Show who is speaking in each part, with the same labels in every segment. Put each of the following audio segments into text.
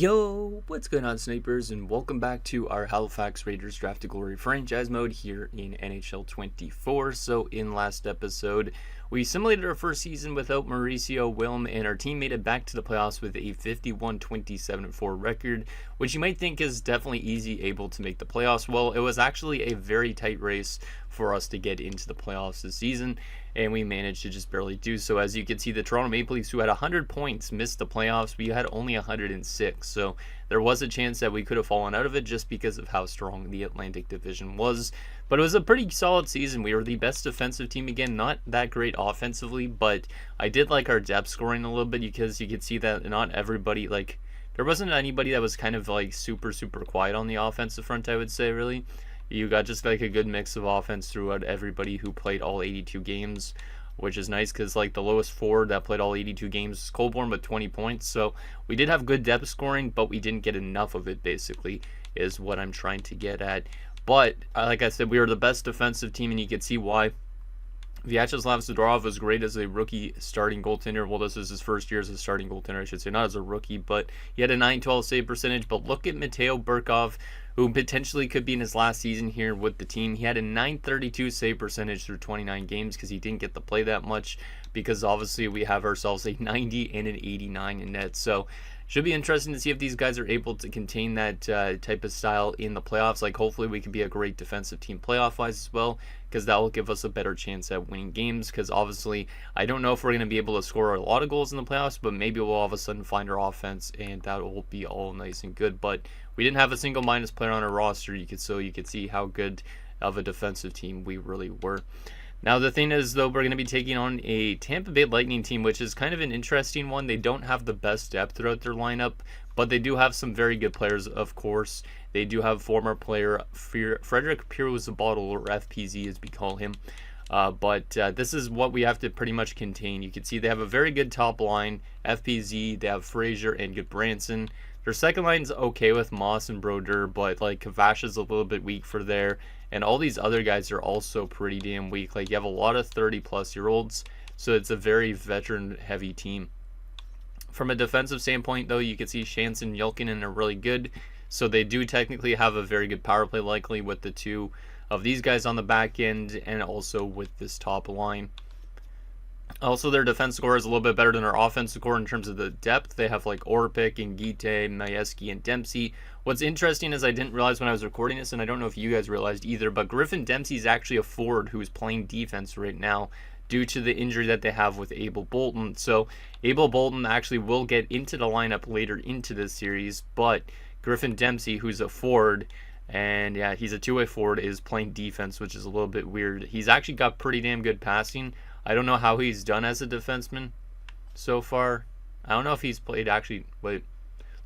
Speaker 1: Yo, what's going on, snipers, and welcome back to our Halifax Raiders Draft to Glory franchise mode here in NHL 24. So in last episode, we simulated our first season without Mauricio Wilm, and our team made it back to the playoffs with a 51-27-4 record, which you might think is definitely easy able to make the playoffs. Well, it was actually a very tight race for us to get into the playoffs this season, and we managed to just barely do so. As you can see, the Toronto Maple Leafs, who had 100 points, missed the playoffs. We had only 106, so there was a chance that we could have fallen out of it just because of how strong the Atlantic Division was. But it was a pretty solid season. We were the best defensive team again, not that great offensively, but I did like our depth scoring a little bit because you could see that not everybody, there wasn't anybody that was kind of super quiet on the offensive front, I would say, really. You got just a good mix of offense throughout everybody who played all 82 games, which is nice because the lowest forward that played all 82 games is Colborne with 20 points. So we did have good depth scoring, but we didn't get enough of it, basically, is what I'm trying to get at. But like I said, we were the best defensive team, and you can see why. Vyacheslav Zadorov was great as a rookie starting goaltender. Well, this is his first year as a starting goaltender, I should say, not as a rookie, but he had a .912 save percentage. But look at Mateo Burkov, who potentially could be in his last season here with the team. He had a .932 save percentage through 29 games because he didn't get to play that much, because obviously we have ourselves a 90 and an 89 in net. So should be interesting to see if these guys are able to contain that type of style in the playoffs. Hopefully we can be a great defensive team playoff-wise as well, because that will give us a better chance at winning games. Because obviously, I don't know if we're going to be able to score a lot of goals in the playoffs, but maybe we'll all of a sudden find our offense, and that will be all nice and good. But we didn't have a single minus player on our roster, you could see how good of a defensive team we really were. Now, the thing is, though, we're going to be taking on a Tampa Bay Lightning team, which is kind of an interesting one. They don't have the best depth throughout their lineup, but they do have some very good players, of course. They do have former player Frederick Pirozabottle, or FPZ as we call him. But this is what we have to pretty much contain. You can see they have a very good top line, FPZ, they have Frazier and Goodbranson. Their second line's okay with Moss and Brodeur, but Kavash is a little bit weak for there. And all these other guys are also pretty damn weak. You have a lot of 30-plus-year-olds, so it's a very veteran-heavy team. From a defensive standpoint, though, you can see Shanson and Yelkinen are really good. So they do technically have a very good power play, likely with the two of these guys on the back end, and also with this top line. Also, their defense score is a little bit better than our offensive score in terms of the depth. They have Orpik and Gite, Majewski, and Dempsey. What's interesting is I didn't realize when I was recording this, and I don't know if you guys realized either, but Griffin Dempsey is actually a forward who is playing defense right now due to the injury that they have with Abel Bolton. So Abel Bolton actually will get into the lineup later into this series, but Griffin Dempsey, who's a forward, and yeah, he's a two-way forward, is playing defense, which is a little bit weird. He's actually got pretty damn good passing. I don't know how he's done as a defenseman so far. I don't know if he's played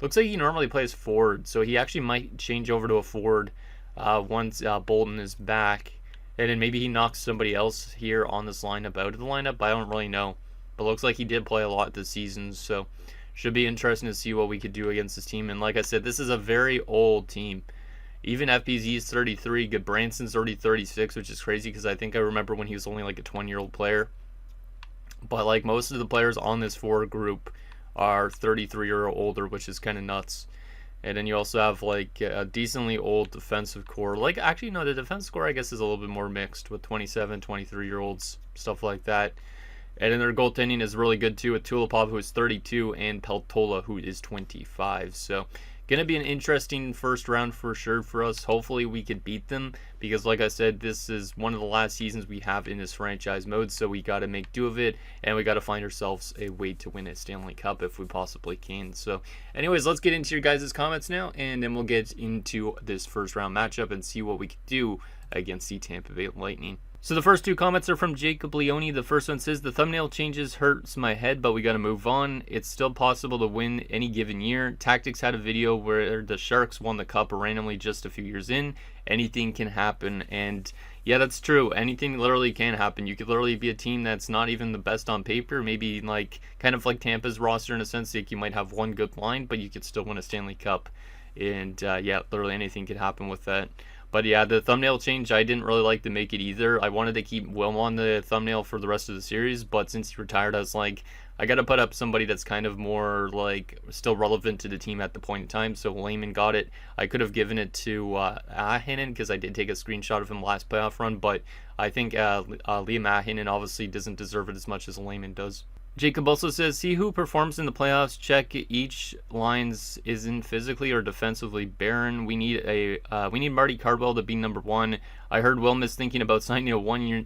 Speaker 1: looks like he normally plays forward, so he actually might change over to a forward once Bolton is back. And then maybe he knocks somebody else here on this lineup out of the lineup. I don't really know. But looks like he did play a lot this season, so should be interesting to see what we could do against this team. And like I said, this is a very old team. Even FPZ is 33, Goodbranson's already 36, which is crazy because I think I remember when he was only a 20-year-old player. But most of the players on this forward group are 33 or older, which is kind of nuts. And then you also have a decently old defensive core. Actually, no, the defense core I guess is a little bit more mixed with 27, 23-year-olds, stuff like that. And then their goaltending is really good too with Tulipov, who is 32, and Peltola, who is 25. So going to be an interesting first round for sure for us. Hopefully we could beat them because, like I said, this is one of the last seasons we have in this franchise mode, so we got to make do of it, and we got to find ourselves a way to win a Stanley Cup if we possibly can. So anyways, let's get into your guys' comments now, and then we'll get into this first round matchup and see what we can do against the Tampa Bay Lightning. So the first two comments are from Jacob Leone. The first one says, the thumbnail changes hurts my head, but we got to move on. It's still possible to win any given year. Tactics had a video where the Sharks won the cup randomly just a few years in. Anything can happen. And yeah, that's true. Anything literally can happen. You could literally be a team that's not even the best on paper. Maybe kind of like Tampa's roster in a sense. You might have one good line, but you could still win a Stanley Cup. And yeah, literally anything could happen with that. But yeah, the thumbnail change, I didn't really like to make it either. I wanted to keep Wilm on the thumbnail for the rest of the series, but since he retired, I was like, I got to put up somebody that's kind of more like still relevant to the team at the point in time. So Lehman got it. I could have given it to Ahinen because I did take a screenshot of him last playoff run, but I think Liam Ahinen obviously doesn't deserve it as much as Lehman does. Jacob also says, see who performs in the playoffs. Check each lines isn't physically or defensively barren. We need Marty Cardwell to be number one. I heard Wilm is thinking about signing a 1 year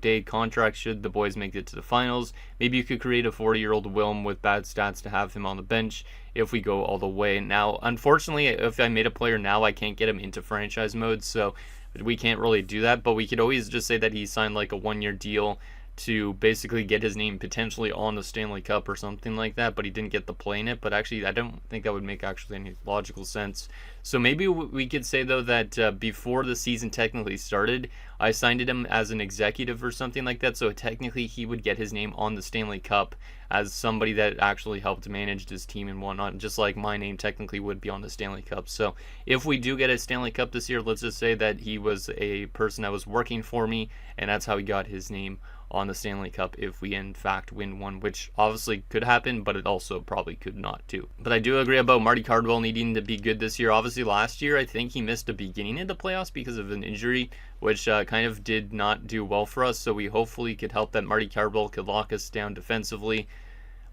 Speaker 1: day contract should the boys make it to the finals. Maybe you could create a 40-year-old Wilm with bad stats to have him on the bench if we go all the way. Now, unfortunately, if I made a player now, I can't get him into franchise mode, so we can't really do that. But we could always just say that he signed like a 1 year deal to basically get his name potentially on the Stanley Cup or something like that, but he didn't get to play in it. But actually, I don't think that would make actually any logical sense. So maybe we could say, though, that before the season technically started, I signed him as an executive or something like that, so technically he would get his name on the Stanley Cup as somebody that actually helped manage this team and whatnot, just like my name technically would be on the Stanley Cup. So if we do get a Stanley Cup this year, let's just say that he was a person that was working for me, and that's how he got his name on the Stanley Cup if we in fact win one, which obviously could happen, but it also probably could not too. But I do agree about Marty Cardwell needing to be good this year. Obviously last year I think he missed the beginning of the playoffs because of an injury, which kind of did not do well for us, so we hopefully could help that Marty Cardwell could lock us down defensively.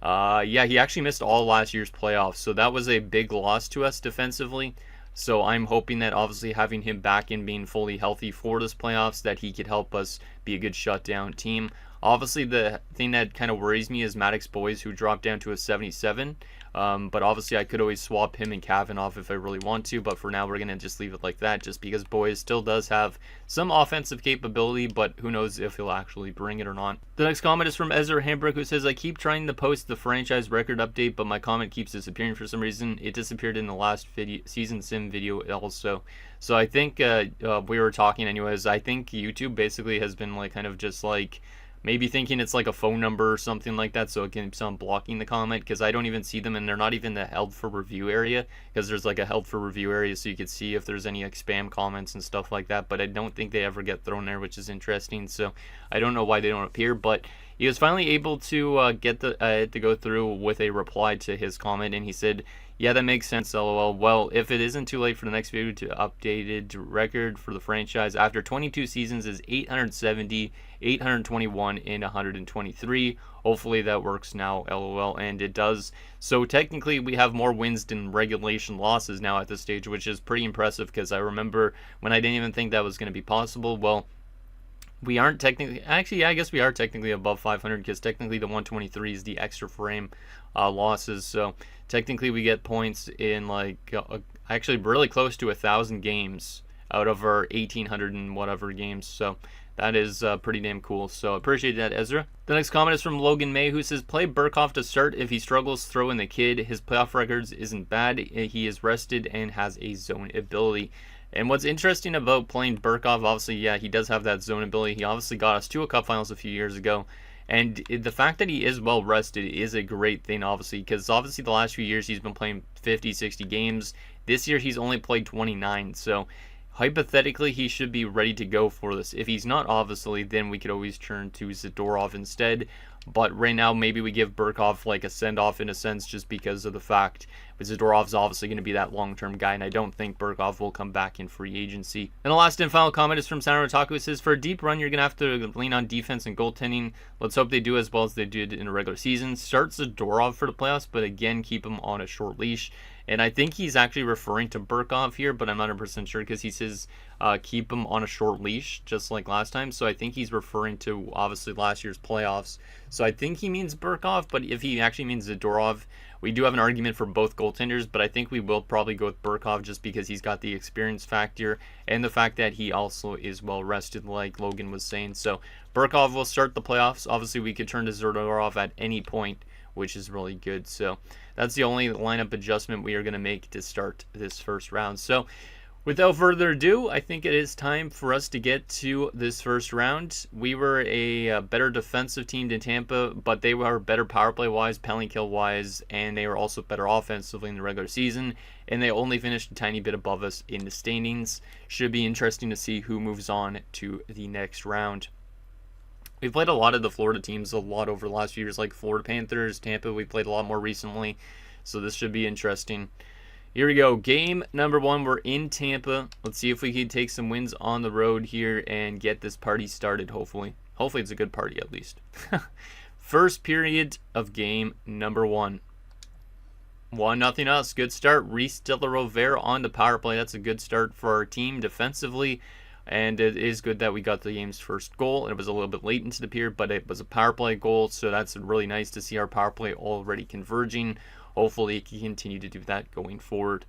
Speaker 1: Yeah, he actually missed all last year's playoffs, so that was a big loss to us defensively. So I'm hoping that obviously having him back and being fully healthy for this playoffs, that he could help us be a good shutdown team. Obviously, the thing that kind of worries me is Maddox Boys, who dropped down to a 77. But obviously, I could always swap him and Cavan off if I really want to. But for now, we're going to just leave it like that, just because Boys still does have some offensive capability, but who knows if he'll actually bring it or not. The next comment is from Ezra Hambrick, who says, I keep trying to post the franchise record update, but my comment keeps disappearing for some reason. It disappeared in the last season sim video also. So I think we were talking anyways. I think YouTube basically has been like kind of just like maybe thinking it's like a phone number or something like that, so it keeps on blocking the comment, because I don't even see them, and they're not even the held for review area, because there's like a held for review area so you could see if there's any like spam comments and stuff like that, but I don't think they ever get thrown there, which is interesting. So I don't know why they don't appear, but he was finally able to get to go through with a reply to his comment, and he said, yeah, that makes sense, lol. Well, if it isn't too late for the next video to updated record for the franchise after 22 seasons is 870, 821, and 123. Hopefully that works now, lol, and it does. So technically we have more wins than regulation losses now at this stage, which is pretty impressive, because I remember when I didn't even think that was going to be possible. Well, we aren't technically, actually, yeah, I guess we are technically above 500, because technically the 123 is the extra frame losses. So technically we get points in like actually really close to 1,000 games out of our 1,800 and whatever games. So that is pretty damn cool. So appreciate that, Ezra. The next comment is from Logan May, who says, play Burkhoff to start. If he struggles, throw in the kid. His playoff records isn't bad. He is rested and has a zone ability. And what's interesting about playing Burkhoff, obviously, yeah, he does have that zone ability. He obviously got us to a cup finals a few years ago. And the fact that he is well rested is a great thing, obviously, because obviously the last few years he's been playing 50, 60 games. This year he's only played 29. So hypothetically, he should be ready to go for this. If he's not, obviously, then we could always turn to Zadorov instead. But right now, maybe we give Burkhoff like a send-off in a sense, just because of the fact Zadorov's obviously going to be that long-term guy, and I don't think Burkhoff will come back in free agency. And the last and final comment is from Sandro Taku. It says, for a deep run, you're going to have to lean on defense and goaltending. Let's hope they do as well as they did in a regular season. Start Zadorov for the playoffs, but again, keep him on a short leash. And I think he's actually referring to Burkhoff here, but I'm not 100% sure, because he says keep him on a short leash, just like last time. So I think he's referring to, obviously, last year's playoffs. So I think he means Burkhoff, but if he actually means Zadorov, we do have an argument for both goaltenders, but I think we will probably go with Burkhoff just because he's got the experience factor and the fact that he also is well rested, like Logan was saying. So Burkhoff will start the playoffs. Obviously, we could turn to Zadorov at any point, which is really good. So that's the only lineup adjustment we are going to make to start this first round. So Without further ado, I think it is time for us to get to this first round. We were a better defensive team than Tampa, but they were better power play wise, penalty kill wise, and they were also better offensively in the regular season. And they only finished a tiny bit above us in the standings. Should be interesting to see who moves on to the next round. We've played a lot of the Florida teams a lot over the last few years, like Florida Panthers, Tampa. We played a lot more recently, so this should be interesting. Here we go. Game number 1. We're in Tampa. Let's see if we can take some wins on the road here and get this party started, hopefully. Hopefully it's a good party, at least. First period of game number 1. 1-0 us. Good start. Reese De La Rovere on the power play. That's a good start for our team defensively. And it is good that we got the game's first goal. It was a little bit late into the period, but it was a power play goal. So that's really nice to see our power play already converging. Hopefully, it can continue to do that going forward.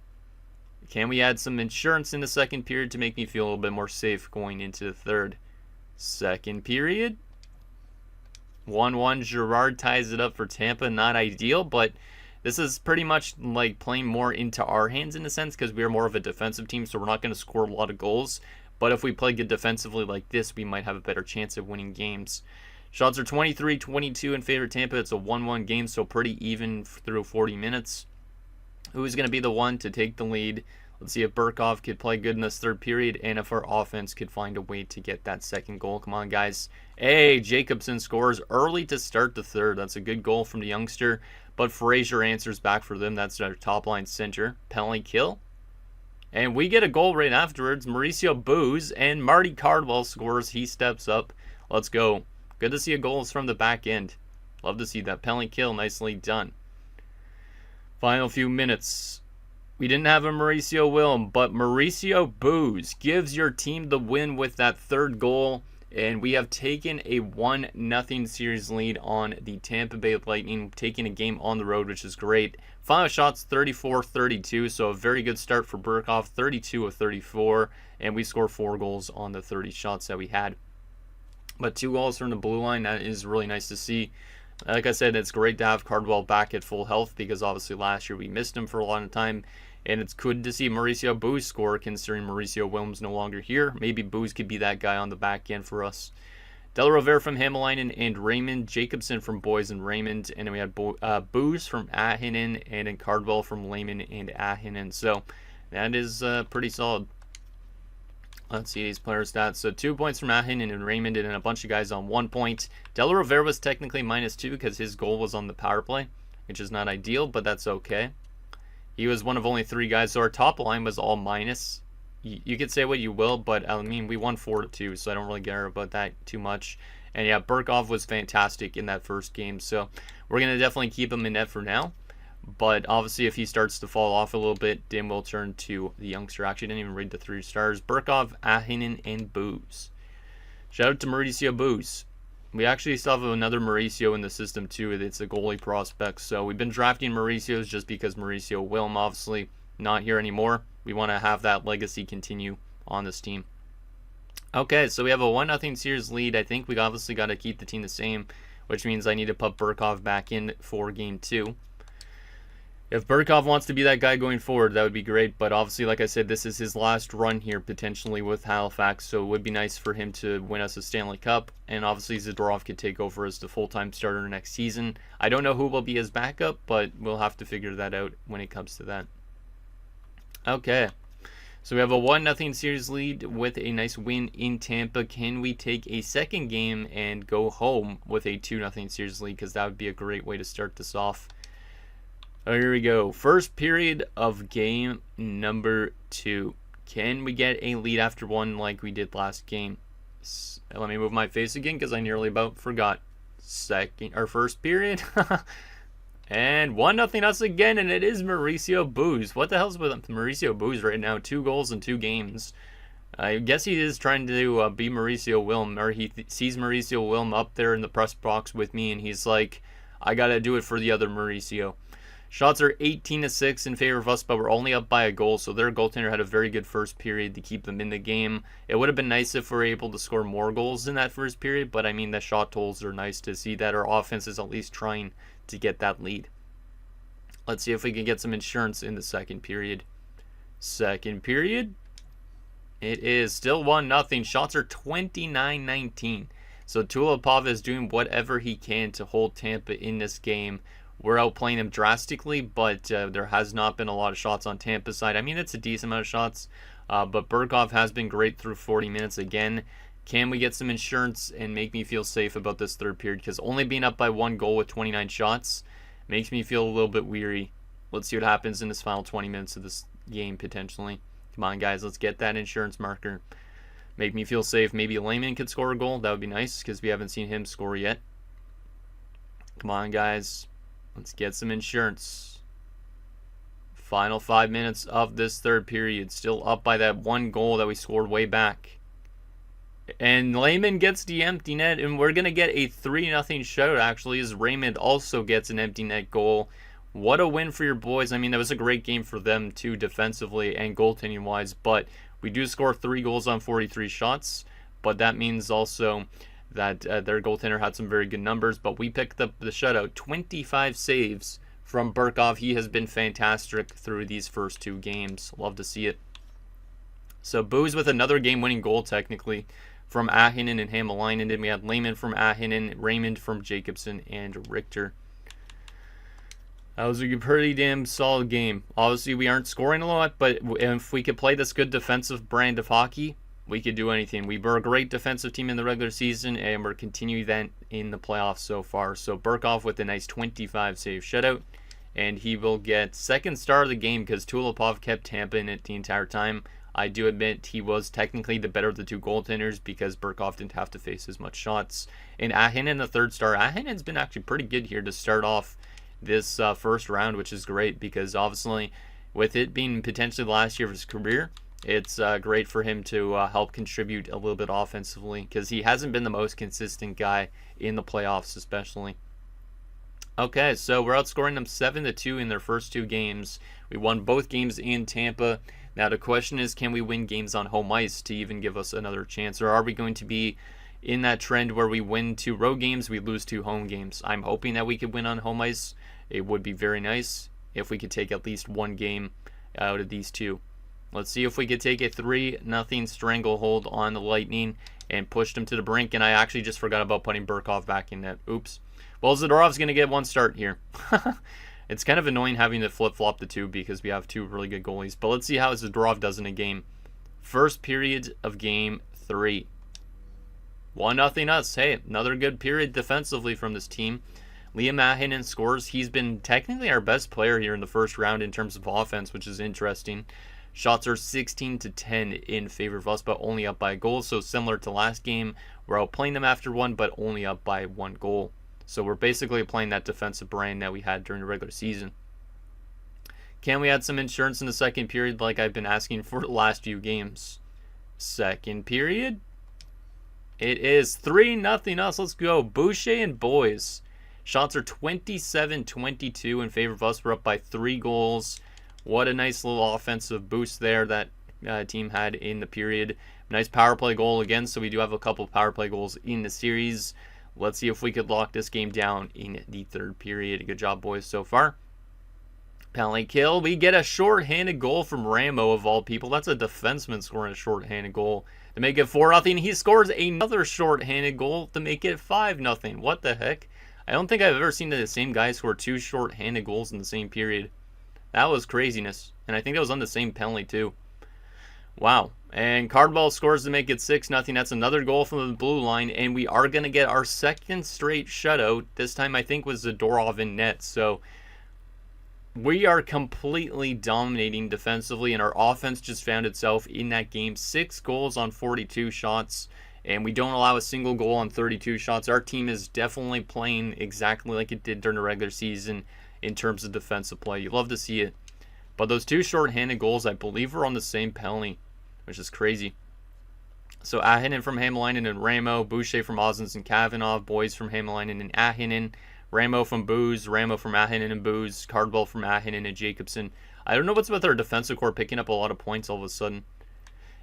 Speaker 1: Can we add some insurance in the second period to make me feel a little bit more safe going into the third? Second period. 1-1. Girard ties it up for Tampa. Not ideal, but this is pretty much like playing more into our hands in a sense because we're more of a defensive team, so we're not going to score a lot of goals. But if we play good defensively like this, we might have a better chance of winning games. Shots are 23-22 in favor of Tampa. It's a 1-1 game, so pretty even through 40 minutes. Who's going to be the one to take the lead? Let's see if Burkov could play good in this third period and if our offense could find a way to get that second goal. Come on, guys. Hey, Jacobson scores early to start the third. That's a good goal from the youngster, but Frazier answers back for them. That's our top-line center. Penalty kill. And we get a goal right afterwards. Mauricio Booz and Marty Cardwell scores. He steps up. Let's go. Good to see a goal from the back end. Love to see that penalty kill. Nicely done. Final few minutes. We didn't have a Mauricio Wilm, but Mauricio Booz gives your team the win with that third goal. And we have taken a 1-0 series lead on the Tampa Bay Lightning, taking a game on the road, which is great. Final shots 34-32, so a very good start for Burkov, 32 of 34, and we scored 4 goals on the 30 shots that we had. But 2 goals from the blue line, that is really nice to see. Like I said, it's great to have Cardwell back at full health because obviously last year we missed him for a long time. And it's good to see Mauricio Booz score considering Mauricio Wilm's no longer here. Maybe Booz could be that guy on the back end for us. De La Rovere from Hamalainen and Raymond. Jacobson from Boys and Raymond. And then we had Booz from Ahinen and then Cardwell from Lehman and Ahinen. So that is pretty solid. Let's see these player stats. So 2 points from Ahinen and Raymond and then a bunch of guys on 1 point. De La Rovere was technically -2 because his goal was on the power play, which is not ideal, but that's okay. He was one of only 3 guys, so our top line was all minus. You could say what you will, but I mean, we won 4-2, so I don't really care about that too much. And yeah, Burkov was fantastic in that first game, so we're going to definitely keep him in net for now. But obviously, if he starts to fall off a little bit, then we'll turn to the youngster. Actually, didn't even read the 3 stars. Burkov, Ahinen, and Booz. Shout out to Mauricio Booz. We actually still have another Mauricio in the system too. It's a goalie prospect. So we've been drafting Mauricios just because Mauricio Wilm obviously not here anymore. We want to have that legacy continue on this team. Okay, so we have a 1-0 series lead. I think we obviously got to keep the team the same, which means I need to put Burkov back in for game 2. If Burkov wants to be that guy going forward, that would be great. But obviously, like I said, this is his last run here potentially with Halifax. So it would be nice for him to win us a Stanley Cup. And obviously, Zadorov could take over as the full-time starter next season. I don't know who will be his backup, but we'll have to figure that out when it comes to that. Okay. So we have a 1-0 series lead with a nice win in Tampa. Can we take a second game and go home with a 2-0 series lead? Because that would be a great way to start this off. Here we go. First period of game number 2. Can we get a lead after 1 like we did last game? Let me move my face again because I nearly about forgot. First period. And 1-0 us again, and it is Mauricio Booz. What the hell's with Mauricio Booz right now? 2 goals in 2 games. I guess he is trying to be Mauricio Wilm, or he sees Mauricio Wilm up there in the press box with me, and he's like, I gotta do it for the other Mauricio. Shots are 18-6 in favor of us, but we're only up by a goal, so their goaltender had a very good first period to keep them in the game. It would have been nice if we were able to score more goals in that first period, but I mean, the shot totals are nice to see that our offense is at least trying to get that lead. Let's see if we can get some insurance in the second period. Second period. It is still 1-0. Shots are 29-19. So Tulipov is doing whatever he can to hold Tampa in this game. We're outplaying them drastically, but there has not been a lot of shots on Tampa's side. I mean, it's a decent amount of shots, but Burkov has been great through 40 minutes again. Can we get some insurance and make me feel safe about this third period? Because only being up by 1 goal with 29 shots makes me feel a little bit weary. Let's see what happens in this final 20 minutes of this game, potentially. Come on, guys, let's get that insurance marker. Make me feel safe. Maybe Lehman could score a goal. That would be nice because we haven't seen him score yet. Come on, guys. Let's get some insurance. Final 5 minutes of this third period. Still up by that 1 goal that we scored way back. And Lehman gets the empty net, and we're going to get a 3-0 shutout, actually, as Raymond also gets an empty net goal. What a win for your boys. I mean, that was a great game for them, too, defensively and goaltending-wise, but we do score 3 goals on 43 shots, but that means also that their goaltender had some very good numbers, but we picked up the shutout. 25 saves from Burkov. He has been fantastic through these first 2 games. Love to see it. So Booz with another game-winning goal, technically, from Ahinen and Hämäläinen. Then we had Lehman from Ahinen, Raymond from Jacobson, and Richter. That was a pretty damn solid game. Obviously, we aren't scoring a lot, but if we could play this good defensive brand of hockey, we could do anything. We were a great defensive team in the regular season, and we're continuing that in the playoffs so far. So Burkov with a nice 25-save shutout, and he will get second star of the game because Tulipov kept Tampa in it the entire time. I do admit he was technically the better of the 2 goaltenders because Burkov didn't have to face as much shots. And Ahinen, the third star. Ahinen's been actually pretty good here to start off this first round, which is great because obviously with it being potentially the last year of his career, it's great for him to help contribute a little bit offensively because he hasn't been the most consistent guy in the playoffs especially. Okay, so we're outscoring them 7-2 in their first 2 games. We won both games in Tampa. Now the question is, can we win games on home ice to even give us another chance, or are we going to be in that trend where we win 2 road games, we lose 2 home games? I'm hoping that we could win on home ice. It would be very nice if we could take at least 1 game out of these 2. Let's see if we could take a 3-0 stranglehold on the Lightning and push them to the brink. And I actually just forgot about putting Burkov back in net. Oops. Well, Zadorov's going to get 1 start here. It's kind of annoying having to flip-flop the 2 because we have 2 really good goalies. But let's see how Zadorov does in a game. First period of game 3. 1-0 us. Hey, another good period defensively from this team. Liam Ahinen scores. He's been technically our best player here in the first round in terms of offense, which is interesting. Shots are 16-10 in favor of us, but only up by a goal. So similar to last game, we're outplaying them after 1, but only up by 1 goal. So we're basically playing that defensive brand that we had during the regular season. Can we add some insurance in the second period like I've been asking for the last few games? Second period. It is 3-0 us. Let's go. Boucher and boys. Shots are 27-22 in favor of us. We're up by 3 goals. What a nice little offensive boost there that team had in the period. Nice power play goal again, so we do have a couple of power play goals in the series. Let's see if we could lock this game down in the third period. Good job, boys, so far. Penalty kill. We get a short-handed goal from Ramo, of all people. That's a defenseman scoring a short-handed goal to make it 4-0. He scores another short-handed goal to make it 5-0. What the heck? I don't think I've ever seen the same guy score 2 short-handed goals in the same period. That was craziness. And I think that was on the same penalty, too. Wow. And Cardwell scores to make it 6-0. That's another goal from the blue line. And we are going to get our second straight shutout. This time, I think, was Zadorov in net. So we are completely dominating defensively. And our offense just found itself in that game. 6 goals on 42 shots. And we don't allow a single goal on 32 shots. Our team is definitely playing exactly like it did during the regular season in terms of defensive play. You love to see it. But those 2 short-handed goals, I believe, were on the same penalty, which is crazy. So Ahinen from Hämäläinen and Ramo, Boucher from Osins and Kavanagh, boys from Hämäläinen and Ahinen, Ramo from Booz, Ramo from Ahinen and Booz, Cardwell from Ahinen and Jacobson. I don't know what's with our defensive core picking up a lot of points all of a sudden.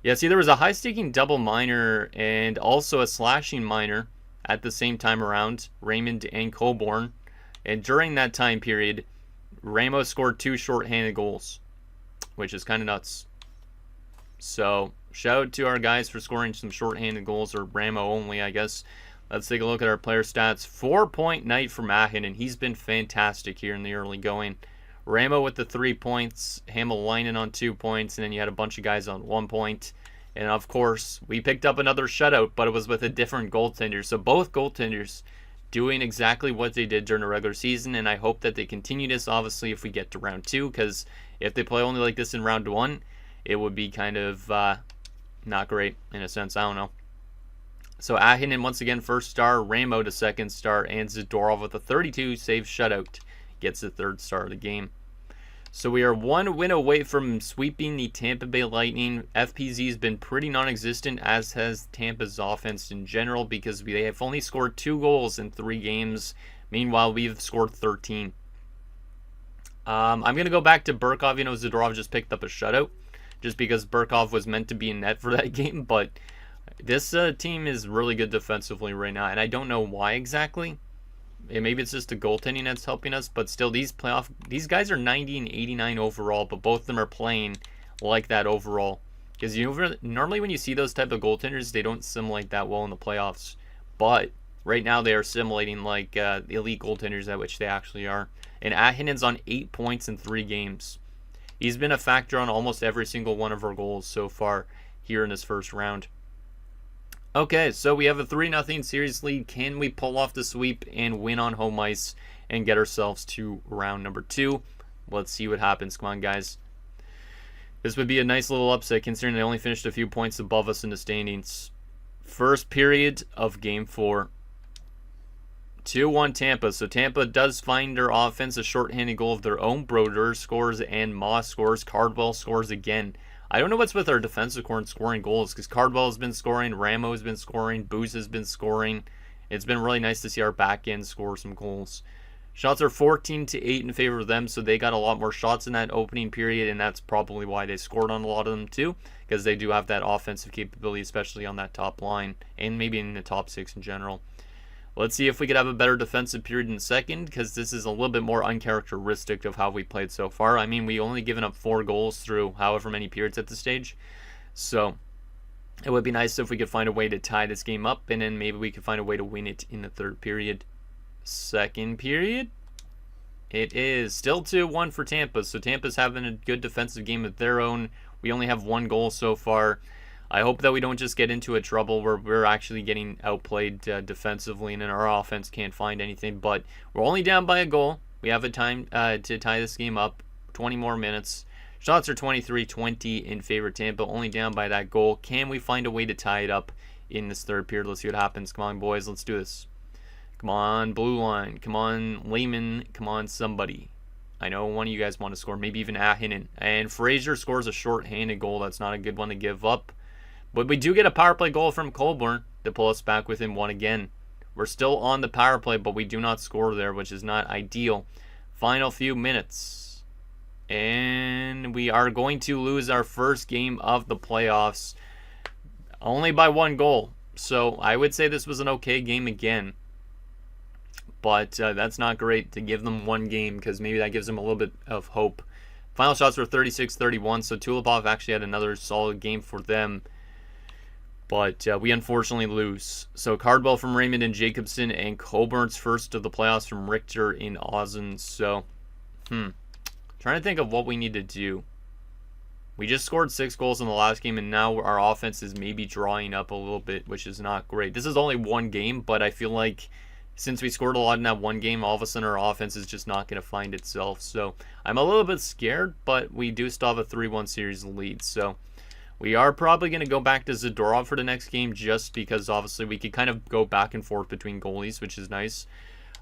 Speaker 1: Yeah, see, there was a high-staking double minor and also a slashing minor at the same time around, Raymond and Coburn. And during that time period, Ramos scored 2 short-handed goals, which is kind of nuts. So, shout out to our guys for scoring some shorthanded goals, or Ramo only, I guess. Let's take a look at our player stats. 4-point night from Ahin, and he's been fantastic here in the early going. Ramo with the 3 points, Hamalainen on 2 points, and then you had a bunch of guys on 1 point. And of course, we picked up another shutout, but it was with a different goaltender. So both goaltenders doing exactly what they did during the regular season, and I hope that they continue this, obviously, if we get to round 2, because if they play only like this in round 1, it would be kind of not great, in a sense. I don't know. So Ahinen, once again, first star, Ramo the second star, and Zadorov with a 32 save shutout gets the third star of the game. So we are 1 win away from sweeping the Tampa Bay Lightning. FPZ has been pretty non-existent, as has Tampa's offense in general, because they have only scored 2 goals in 3 games. Meanwhile, we've scored 13. I'm going to go back to Burkov. You know, Zadorov just picked up a shutout, just because Burkov was meant to be in net for that game. But this team is really good defensively right now, and I don't know why exactly. Maybe it's just the goaltending that's helping us, but still, these guys are 90 and 89 overall, but both of them are playing like that overall. Because normally when you see those type of goaltenders, they don't simulate that well in the playoffs. But right now they are simulating like the elite goaltenders at which they actually are. And Ahinen's on 8 points in 3 games. He's been a factor on almost every single one of our goals so far here in this first round. Okay, so we have a 3-0 series lead. Can we pull off the sweep and win on home ice and get ourselves to round number 2? Let's see what happens. Come on, guys. This would be a nice little upset considering they only finished a few points above us in the standings. First period of Game 4. 2-1 Tampa. So Tampa does find their offense a shorthanded goal of their own. Brodeur scores and Moss scores. Cardwell scores again. I don't know what's with our defensive core and scoring goals, because Cardwell has been scoring, Ramo has been scoring, Booz has been scoring. It's been really nice to see our back end score some goals. Shots are 14-8 in favor of them, so they got a lot more shots in that opening period, and that's probably why they scored on a lot of them too, because they do have that offensive capability, especially on that top line, and maybe in the top 6 in general. Let's see if we could have a better defensive period in second, because this is a little bit more uncharacteristic of how we played so far. I mean, we only given up 4 goals through however many periods at this stage. So it would be nice if we could find a way to tie this game up, and then maybe we could find a way to win it in the third period. Second period, it is still 2-1 for Tampa. So Tampa's having a good defensive game of their own. We only have 1 goal so far. I hope that we don't just get into a trouble where we're actually getting outplayed defensively and then our offense can't find anything. But we're only down by a goal. We have a time to tie this game up. 20 more minutes. Shots are 23-20 in favor of Tampa. Only down by that goal. Can we find a way to tie it up in this third period? Let's see what happens. Come on, boys. Let's do this. Come on, blue line. Come on, Lehman. Come on, somebody. I know one of you guys want to score. Maybe even Ahinen. And Frazier scores a short-handed goal. That's not a good one to give up. But we do get a power play goal from Colburn to pull us back within 1 again. We're still on the power play, but we do not score there, which is not ideal. Final few minutes. And we are going to lose our first game of the playoffs. Only by 1 goal. So I would say this was an okay game again. But that's not great to give them 1 game, because maybe that gives them a little bit of hope. Final shots were 36-31, so Tulipov actually had another solid game for them. But we unfortunately lose. So Cardwell from Raymond and Jacobson, and Coburn's first of the playoffs from Richter in Ozen. So, trying to think of what we need to do. We just scored 6 goals in the last game, and now our offense is maybe drawing up a little bit, which is not great. This is only 1 game, but I feel like since we scored a lot in that 1 game, all of a sudden our offense is just not going to find itself. So I'm a little bit scared, but we do still have a 3-1 series lead. So we are probably going to go back to Zadorov for the next game, just because obviously we could kind of go back and forth between goalies, which is nice.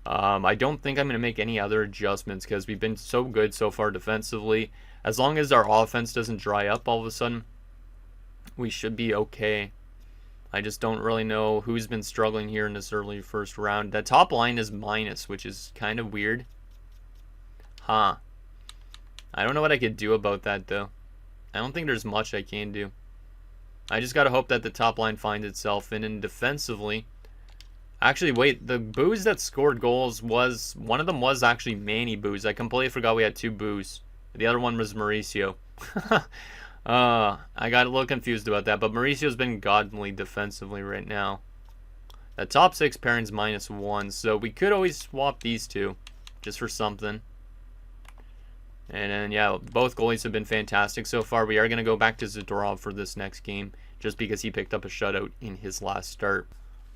Speaker 1: I don't think I'm going to make any other adjustments, because we've been so good so far defensively. As long as our offense doesn't dry up all of a sudden, we should be okay. I just don't really know who's been struggling here in this early first round. That top line is minus, which is kind of weird. I don't know what I could do about that, though. I don't think there's much I can do. I just got to hope that the top line finds itself. And then defensively, actually, wait, the Booze that scored goals was, one of them was actually Manny Booze. I completely forgot we had 2 Booze. The other one was Mauricio. I got a little confused about that, but Mauricio's been godly defensively right now. The top 6 pairings -1, so we could always swap these two just for something. And then, yeah, both goalies have been fantastic so far. We are going to go back to Zadorov for this next game just because he picked up a shutout in his last start.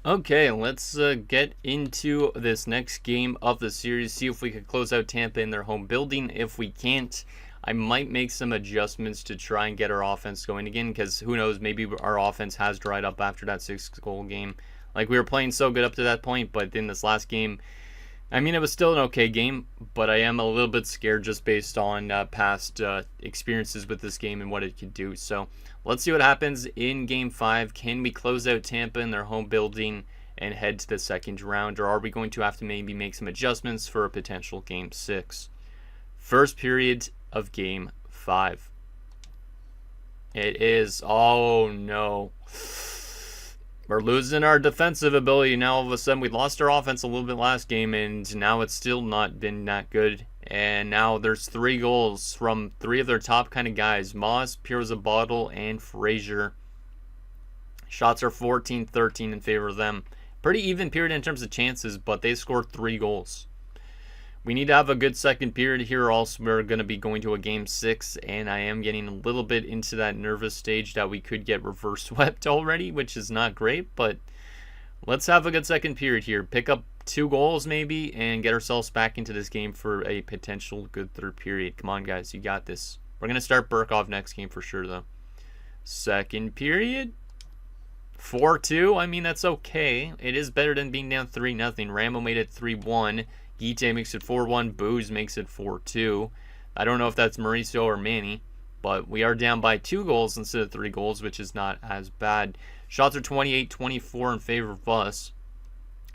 Speaker 1: Okay, let's get into this next game of the series, see if we could close out Tampa in their home building. If we can't, I might make some adjustments to try and get our offense going again, because who knows, maybe our offense has dried up after that 6-goal game. Like, we were playing so good up to that point, but in this last game, I mean, it was still an okay game, but I am a little bit scared just based on past experiences with this game and what it could do. So let's see what happens in Game 5. Can we close out Tampa in their home building and head to the second round, or are we going to have to maybe make some adjustments for a potential Game 6? First period of Game 5. It is, oh no. We're losing our defensive ability now. All of a sudden, we lost our offense a little bit last game, and now it's still not been that good. And now there's 3 goals from 3 of their top kind of guys: Moss, Pirzabottle, and Frazier. Shots are 14-13 in favor of them. Pretty even period in terms of chances, but they scored 3 goals. We need to have a good second period here, or else we're going to be going to a Game 6, and I am getting a little bit into that nervous stage that we could get reverse swept already, which is not great, but let's have a good second period here. Pick up 2 goals maybe, and get ourselves back into this game for a potential good third period. Come on, guys, you got this. We're going to start Burkov next game for sure, though. Second period, 4-2. I mean, that's okay. It is better than being down 3-0. Rambo made it 3-1. Guite makes it 4-1. Booze makes it 4-2. I don't know if that's Mauricio or Manny, but we are down by 2 goals instead of 3 goals, which is not as bad. Shots are 28-24 in favor of us,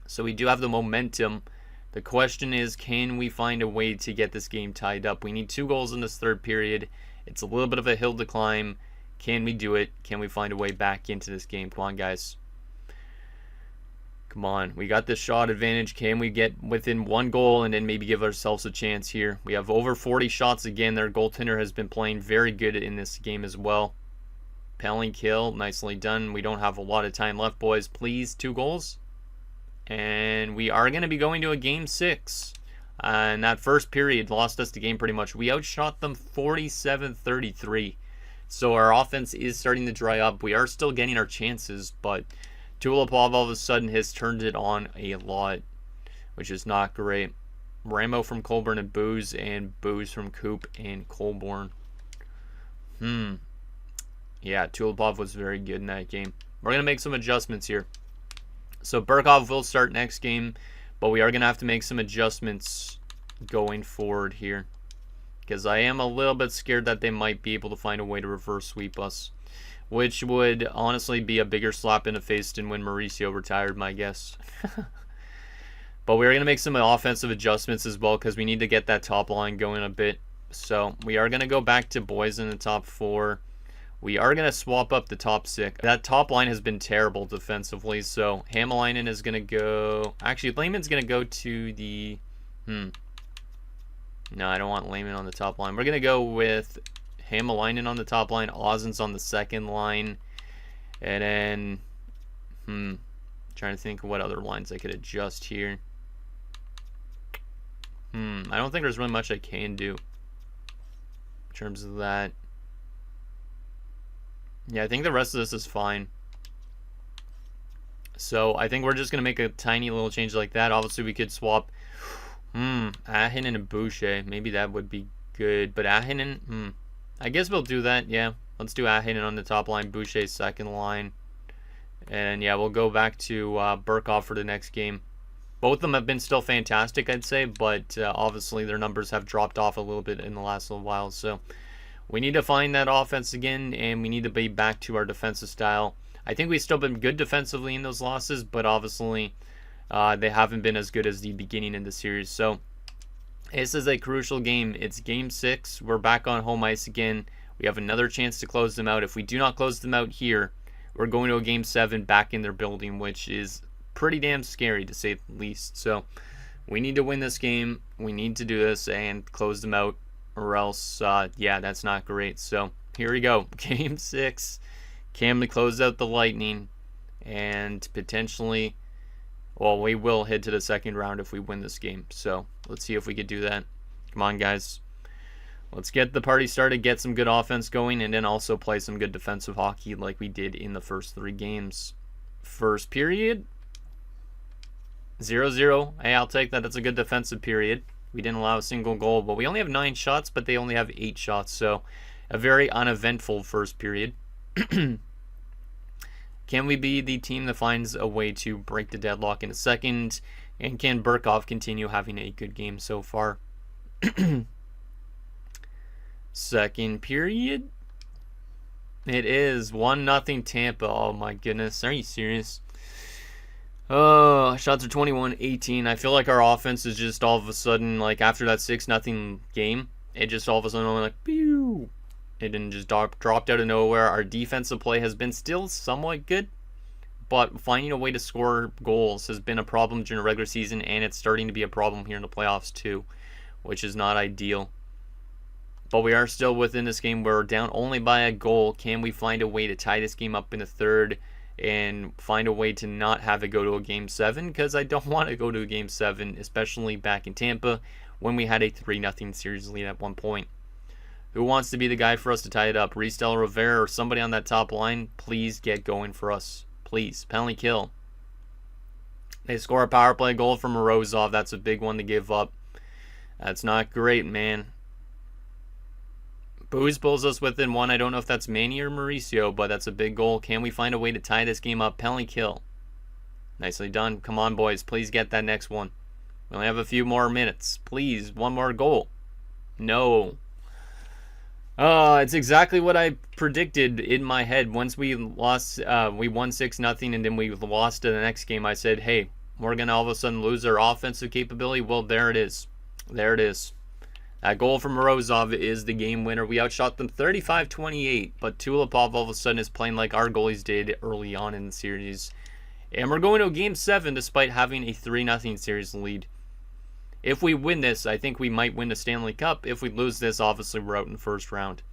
Speaker 1: so we do have the momentum. The question is, can we find a way to get this game tied up? We need 2 goals in this third period. It's a little bit of a hill to climb. Can we do it? Can we find a way back into this game? Come on, guys. Come on, we got this shot advantage. Can we get within 1 goal and then maybe give ourselves a chance here? We have over 40 shots again. Their goaltender has been playing very good in this game as well. Penalty kill, nicely done. We don't have a lot of time left, boys. Please, 2 goals. And we are going to be going to a Game 6. And that first period lost us the game pretty much. We outshot them 47-33. So our offense is starting to dry up. We are still getting our chances, but Tulipov all of a sudden has turned it on a lot, which is not great. Rambo from Colborne and Booze from Coop and Colborne. Yeah, Tulipov was very good in that game. We're going to make some adjustments here. So Burkov will start next game, but we are going to have to make some adjustments going forward here, because I am a little bit scared that they might be able to find a way to reverse sweep us, which would honestly be a bigger slap in the face than when Mauricio retired, my guess. But we're going to make some offensive adjustments as well, because we need to get that top line going a bit. So we are going to go back to boys in the top 4. We are going to swap up the top 6. That top line has been terrible defensively, so Hamalainen is going to go... Actually, Lehman's going to go to the... No, I don't want Lehman on the top line. We're going to go with Hamalainen on the top line, Ozzen's on the second line, and then, trying to think of what other lines I could adjust here. I don't think there's really much I can do in terms of that. Yeah, I think the rest of this is fine. So I think we're just going to make a tiny little change like that. Obviously, we could swap Ahinen and Boucher. Maybe that would be good. But Ahinen, I guess we'll do that. Yeah, let's do Ahinen on the top line, Boucher second line. And yeah, we'll go back to Burkov for the next game. Both of them have been still fantastic, I'd say, but obviously their numbers have dropped off a little bit in the last little while. So we need to find that offense again, and we need to be back to our defensive style. I think we've still been good defensively in those losses, but obviously they haven't been as good as the beginning in the series. So this is a crucial game. It's Game 6. We're back on home ice again. We have another chance to close them out. If we do not close them out here, we're going to a Game 7 back in their building, which is pretty damn scary to say the least. So we need to win this game. We need to do this and close them out, or else, yeah, that's not great. So here we go. Game 6. Can we close out the Lightning and potentially, well, we will head to the second round if we win this game. So let's see if we could do that. Come on, guys. Let's get the party started, get some good offense going, and then also play some good defensive hockey like we did in the first 3 games. First period, 0-0. Hey, I'll take that. That's a good defensive period. We didn't allow a single goal, but we only have 9 shots, but they only have 8 shots. So a very uneventful first period. Can we be the team that finds a way to break the deadlock in a second? And can Burkov continue having a good game so far? Second period. It is 1-0 Tampa. Oh my goodness. Are you serious? Oh, shots are 21-18. I feel like our offense is just all of a sudden, like after that 6-0 game, it just all of a sudden went like, pew. It didn't just dropped out of nowhere. Our defensive play has been still somewhat good, but finding a way to score goals has been a problem during the regular season, and it's starting to be a problem here in the playoffs too, which is not ideal. But we are still within this game. We're down only by a goal. Can we find a way to tie this game up in the third and find a way to not have it go to a Game 7? Because I don't want to go to a Game 7, especially back in Tampa when we had a 3-0 series lead at one point. Who wants to be the guy for us to tie it up? Ristel, Rivera, or somebody on that top line? Please get going for us. Please. Penalty kill. They score a power play goal from Morozov. That's a big one to give up. That's not great, man. Booze pulls us within 1. I don't know if that's Manny or Mauricio, but that's a big goal. Can we find a way to tie this game up? Penalty kill. Nicely done. Come on, boys. Please get that next one. We only have a few more minutes. Please, one more goal. No. It's exactly what I predicted in my head. Once we lost, we won 6-0, and then we lost to the next game. I said, hey, we're going to all of a sudden lose our offensive capability. Well, there it is. There it is. That goal from Morozov is the game winner. We outshot them 35-28, but Tulipov all of a sudden is playing like our goalies did early on in the series. And we're going to a Game 7 despite having a 3-0 series lead. If we win this, I think we might win the Stanley Cup. If we lose this, obviously we're out in the first round.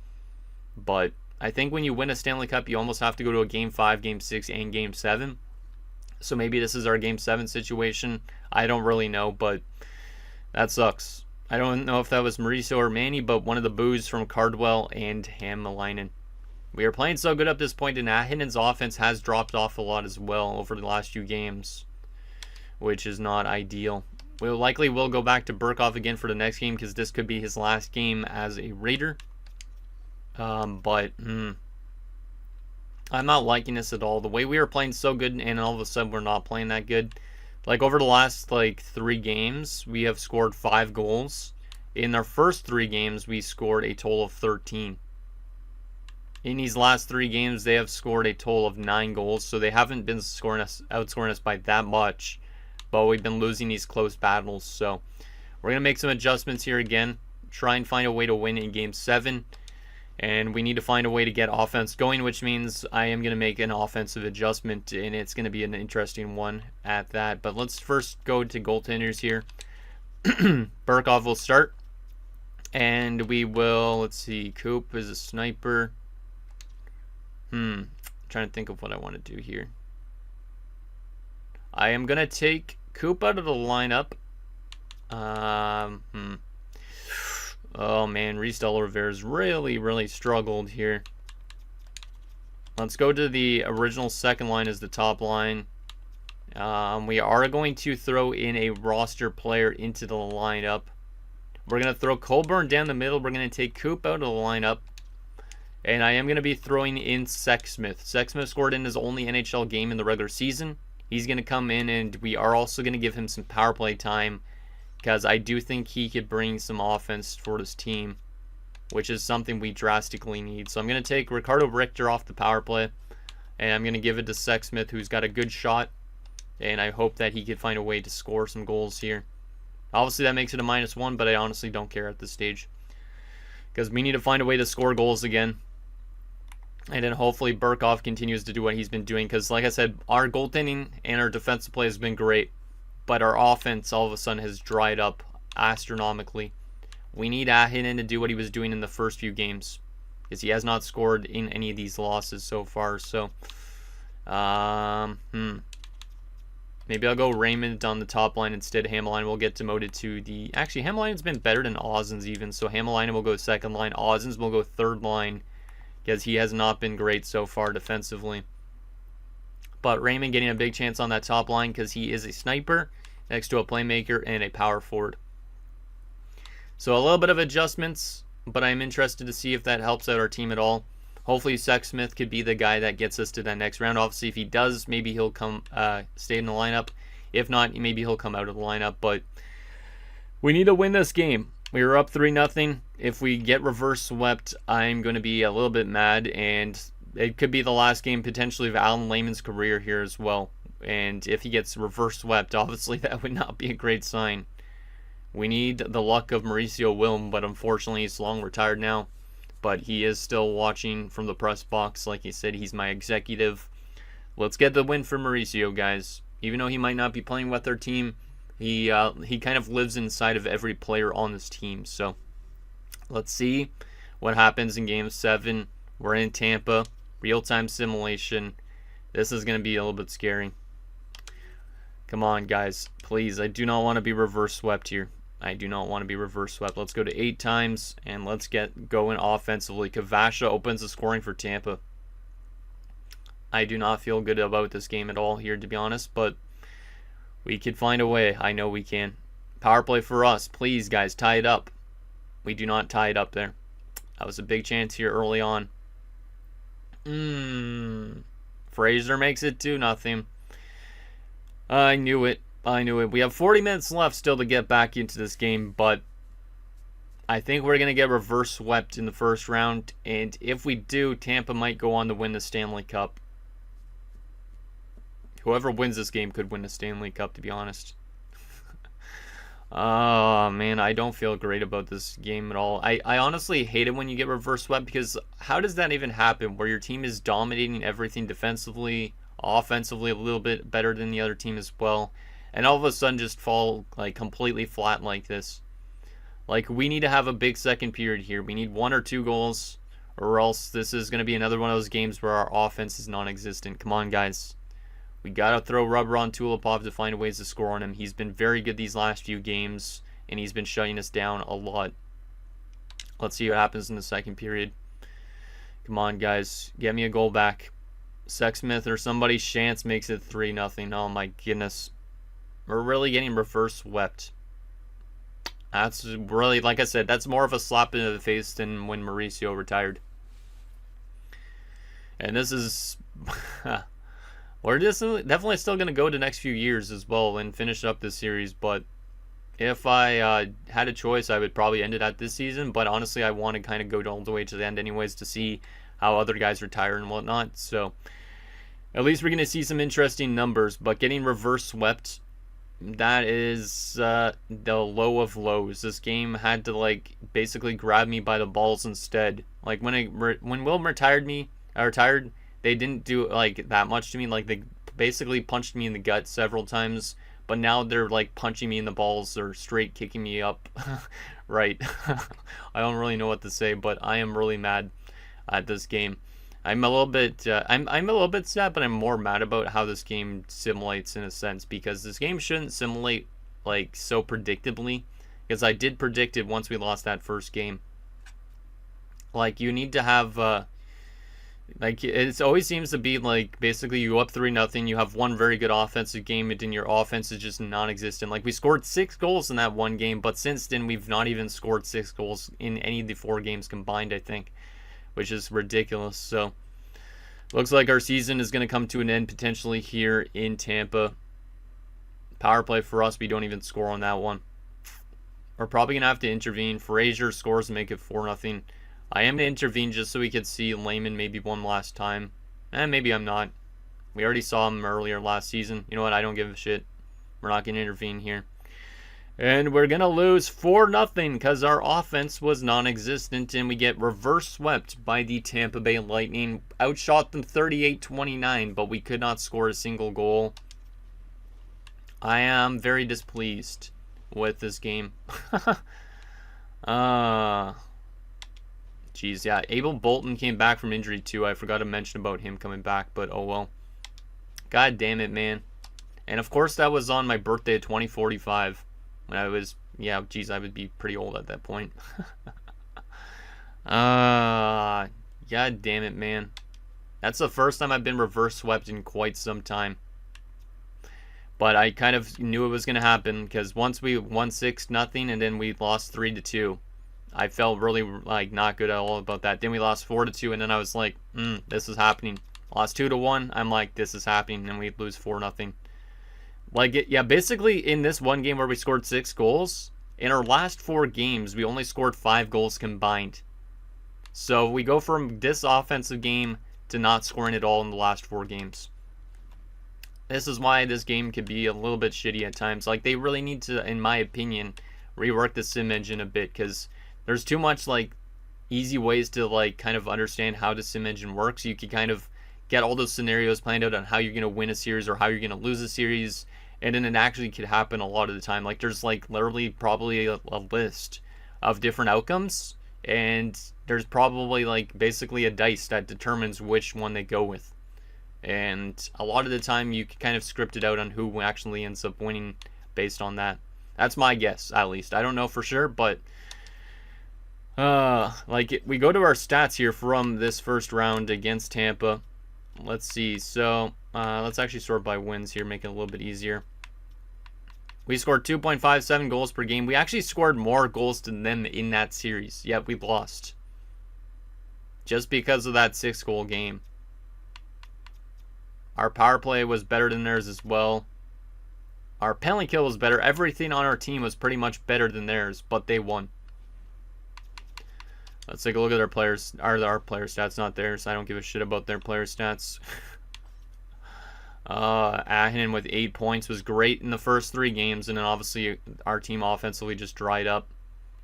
Speaker 1: But I think when you win a Stanley Cup, you almost have to go to a Game 5, Game 6, and Game 7. So maybe this is our Game 7 situation. I don't really know, but that sucks. I don't know if that was Mauricio or Manny, but one of the boos from Cardwell and Hamalainen. We are playing so good up this point, and Ahinen's offense has dropped off a lot as well over the last few games, which is not ideal. We'll likely will go back to Burkov again for the next game because this could be his last game as a Raider. I'm not liking this at all. The way we were playing so good, and all of a sudden we're not playing that good. Like over the last 3 games, we have scored 5 goals. In our first 3 games, we scored a total of 13. In these last 3 games, they have scored a total of 9 goals, so they haven't been outscoring us by that much. But we've been losing these close battles, so we're gonna make some adjustments here again. Try and find a way to win in Game 7. And we need to find a way to get offense going, which means I am going to make an offensive adjustment, and it's going to be an interesting one at that. But let's first go to goaltenders here. Burkov will start. And we will, let's see, Coop is a sniper. Trying to think of what I want to do here. I am going to take Coop out of the lineup. Oh man, Ristel Rivera's really struggled here. Let's go to the original second line as the top line. We are going to throw in a roster player into the lineup. We're going to throw Colburn down the middle. We're going to take Coop out of the lineup. And I am going to be throwing in Sexsmith. Sexsmith scored in his only NHL game in the regular season. He's going to come in, and we are also going to give him some power play time, because I do think he could bring some offense for this team, which is something we drastically need. So I'm going to take Ricardo Richter off the power play, and I'm going to give it to Sexsmith, who's got a good shot, and I hope that he could find a way to score some goals here. Obviously, that makes it a -1, but I honestly don't care at this stage, because we need to find a way to score goals again. And then hopefully Burkov continues to do what he's been doing, because like I said, our goaltending and our defensive play has been great. But our offense all of a sudden has dried up astronomically. We need Ahinen to do what he was doing in the first few games. because he has not scored in any of these losses so far. So, maybe I'll go Raymond on the top line instead. Hamalainen will get demoted to the... Actually, Hamalainen's been better than Ozens even, so Hamalainen will go second line. Ozens will go third line, because he has not been great so far defensively. But Raymond getting a big chance on that top line because he is a sniper next to a playmaker and a power forward. So a little bit of adjustments, but I'm interested to see if that helps out our team at all. Hopefully Sexsmith could be the guy that gets us to that next round. Obviously, if he does, maybe he'll come stay in the lineup. If not, maybe he'll come out of the lineup. But we need to win this game. We were up 3-0. If we get reverse swept, I'm going to be a little bit mad, and it could be the last game potentially of Alan Lehman's career here as well. And if he gets reverse swept, obviously that would not be a great sign. We need the luck of Mauricio Wilm, but unfortunately he's long retired now. But he is still watching from the press box. Like he said, he's my executive. Let's get the win for Mauricio, guys. Even though he might not be playing with our team, he kind of lives inside of every player on this team. So let's see what happens in Game 7. We're in Tampa. Real-time simulation. This is going to be a little bit scary. Come on, guys. Please, I do not want to be reverse swept here. I do not want to be reverse swept. Let's go to 8 times, and let's get going offensively. Kavasha opens the scoring for Tampa. I do not feel good about this game at all here, to be honest, but we could find a way. I know we can. Power play for us. Please, guys, tie it up. We do not tie it up there. That was a big chance here early on. Fraser makes it 2-0. I knew it. We have 40 minutes left still to get back into this game, but I think we're going to get reverse swept in the first round, and if we do, Tampa might go on to win the Stanley Cup. Whoever wins this game could win the Stanley Cup, to be honest. Oh, man, I don't feel great about this game at all. I honestly hate it when you get reverse swept, because how does that even happen, where your team is dominating everything defensively, offensively a little bit better than the other team as well, and all of a sudden just fall like completely flat like this? Like, we need to have a big second period here. We need 1 or 2 goals, or else this is going to be another one of those games where our offense is non-existent. Come on, guys. We got to throw rubber on Tulipov to find ways to score on him. He's been very good these last few games, and he's been shutting us down a lot. Let's see what happens in the second period. Come on, guys. Get me a goal back. Sexsmith or somebody, Shantz makes it 3-0. Oh, my goodness. We're really getting reverse swept. That's really, like I said, that's more of a slap into the face than when Mauricio retired. And this is... We're just definitely still going to go the next few years as well and finish up this series. But if I had a choice, I would probably end it at this season. But honestly, I want to kind of go all the way to the end anyways to see how other guys retire and whatnot. So at least we're going to see some interesting numbers. But getting reverse swept, that is the low of lows. This game had to like basically grab me by the balls instead. Like when Wilm retired, they didn't do like that much to me. Like they basically punched me in the gut several times, but now they're like punching me in the balls or straight kicking me up. Right. I don't really know what to say, but I am really mad at this game. I'm a little bit I'm a little bit sad, but I'm more mad about how this game simulates in a sense, because this game shouldn't simulate like so predictably, because I did predict it once we lost that first game. Like, you need to have like, it always seems to be like basically you go up 3-0, you have one very good offensive game, and then your offense is just non-existent. Like, we scored 6 goals in that one game, but since then we've not even scored 6 goals in any of the 4 games combined, I think, which is ridiculous. So looks like our season is going to come to an end potentially here in Tampa. Power play for us, we don't even score on that one. We're probably going to have to intervene. Fraser scores and make it 4-0. I am going to intervene just so we could see Lehman maybe one last time. And maybe I'm not. We already saw him earlier last season. You know what? I don't give a shit. We're not going to intervene here. And we're going to lose 4-0 because our offense was non-existent, and we get reverse swept by the Tampa Bay Lightning. Outshot them 38-29, but we could not score a single goal. I am very displeased with this game. Jeez, yeah. Abel Bolton came back from injury too. I forgot to mention about him coming back, but oh well. God damn it, man. And of course that was on my birthday of 2045. When I was, yeah, geez, I would be pretty old at that point. God damn it, man. That's the first time I've been reverse swept in quite some time. But I kind of knew it was going to happen because once we won 6-0 and then we lost 3-2. I felt really like not good at all about that. Then we lost 4-2 and then I was like, this is happening. Lost 2-1. I'm like, this is happening, and we lose 4-0. Like, yeah, basically in this one game where we scored 6 goals, in our last 4 games, we only scored 5 goals combined. So we go from this offensive game to not scoring at all in the last 4 games. This is why this game could be a little bit shitty at times. Like, they really need to, in my opinion, rework the sim engine a bit, because there's too much, like, easy ways to, like, kind of understand how the sim engine works. You can kind of get all those scenarios planned out on how you're going to win a series or how you're going to lose a series, and then it actually could happen a lot of the time. Like, there's, like, literally probably a list of different outcomes, and there's probably, like, basically a dice that determines which one they go with. And a lot of the time you can kind of script it out on who actually ends up winning based on that. That's my guess, at least. I don't know for sure, but we go to our stats here from this first round against Tampa. Let's see. So let's actually sort by wins here, make it a little bit easier. We scored 2.57 goals per game. We actually scored more goals than them in that series, yet we lost just because of that 6-goal game. Our power play was better than theirs as well. Our penalty kill was better. Everything on our team was pretty much better than theirs, but they won. Let's take a look at our players. Our player stats, not theirs. I don't give a shit about their player stats. Ahinen with 8 points was great in the first 3 games, and then obviously our team offensively just dried up.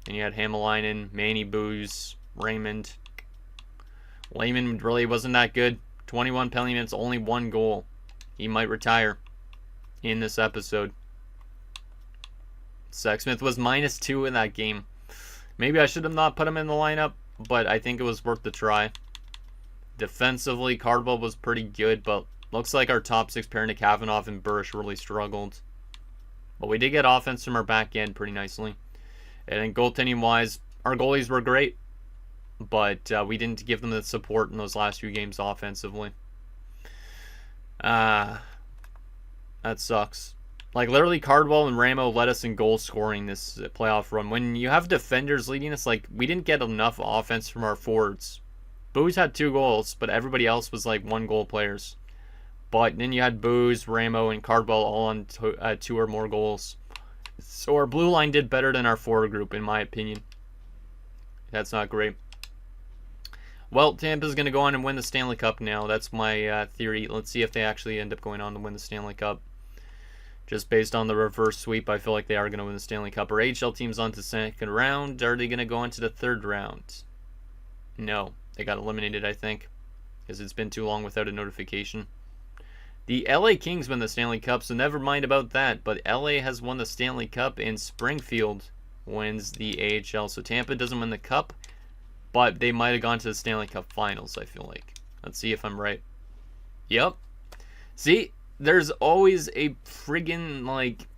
Speaker 1: And you had Hamalainen, Manny Booz, Raymond. Layman really wasn't that good. 21 penalty minutes, only 1 goal. He might retire in this episode. Sexsmith was -2 in that game. Maybe I should have not put him in the lineup, but I think it was worth the try. Defensively, Cardwell was pretty good, but looks like our top 6 pairing of Kavanagh and Burrish really struggled. But we did get offense from our back end pretty nicely. And then goaltending-wise, our goalies were great, but we didn't give them the support in those last few games offensively. That sucks. Like, literally, Cardwell and Ramo led us in goal scoring this playoff run. When you have defenders leading us, like, we didn't get enough offense from our forwards. Booze had 2 goals, but everybody else was, like, 1-goal players. But then you had Booze, Ramo, and Cardwell all on 2 or more goals. So our blue line did better than our forward group, in my opinion. That's not great. Well, Tampa's going to go on and win the Stanley Cup now. That's my theory. Let's see if they actually end up going on to win the Stanley Cup. Just based on the reverse sweep, I feel like they are going to win the Stanley Cup. Our AHL team's on to the second round. Are they going to go on to the third round? No. They got eliminated, I think, because it's been too long without a notification. The LA Kings win the Stanley Cup, so never mind about that. But LA has won the Stanley Cup, and Springfield wins the AHL. So Tampa doesn't win the Cup, but they might have gone to the Stanley Cup Finals, I feel like. Let's see if I'm right. Yep. See? There's always a friggin', like,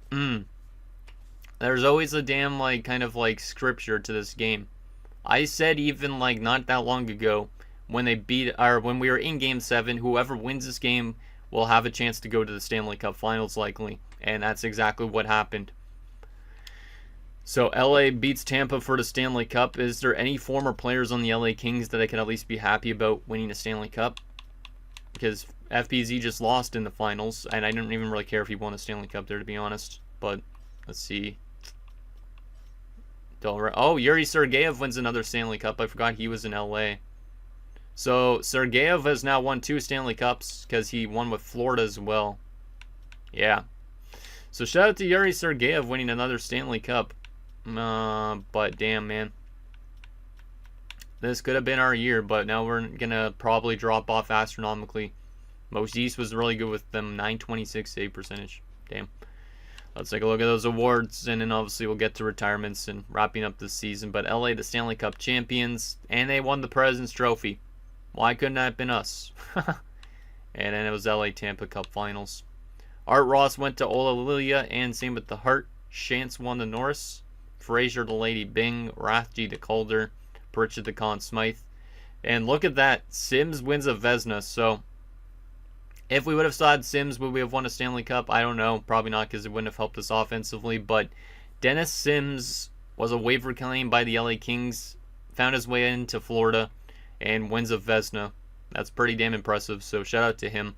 Speaker 1: there's always a damn, like, kind of, like, scripture to this game. I said even, like, not that long ago, when when we were in Game 7, whoever wins this game will have a chance to go to the Stanley Cup Finals, likely. And that's exactly what happened. So, LA beats Tampa for the Stanley Cup. Is there any former players on the LA Kings that I can at least be happy about winning a Stanley Cup? Because FPZ just lost in the finals, and I didn't even really care if he won a Stanley Cup there, to be honest. But, let's see. Oh, Yuri Sergeyev wins another Stanley Cup. I forgot he was in LA. So, Sergeyev has now won 2 Stanley Cups, because he won with Florida as well. Yeah. So, shout out to Yuri Sergeyev winning another Stanley Cup. But, damn, man. This could have been our year, but now we're going to probably drop off astronomically. Most East was really good with them, 926 save percentage. Damn. Let's take a look at those awards, and then obviously we'll get to retirements and wrapping up this season. But LA, the Stanley Cup champions, and they won the President's Trophy. Why couldn't that have been us? And then it was LA Tampa Cup Finals. Art Ross went to Ola Lilia, and same with the Hart. Shantz won the Norris. Frazier the Lady Byng. Rathje the Calder. Pritchett the Conn Smythe. And look at that. Sims wins a Vezina. So if we would have still had Sims, would we have won a Stanley Cup? I don't know. Probably not, because it wouldn't have helped us offensively. But Dennis Sims was a waiver claim by the LA Kings. Found his way into Florida and wins a Vezina. That's pretty damn impressive. So shout out to him.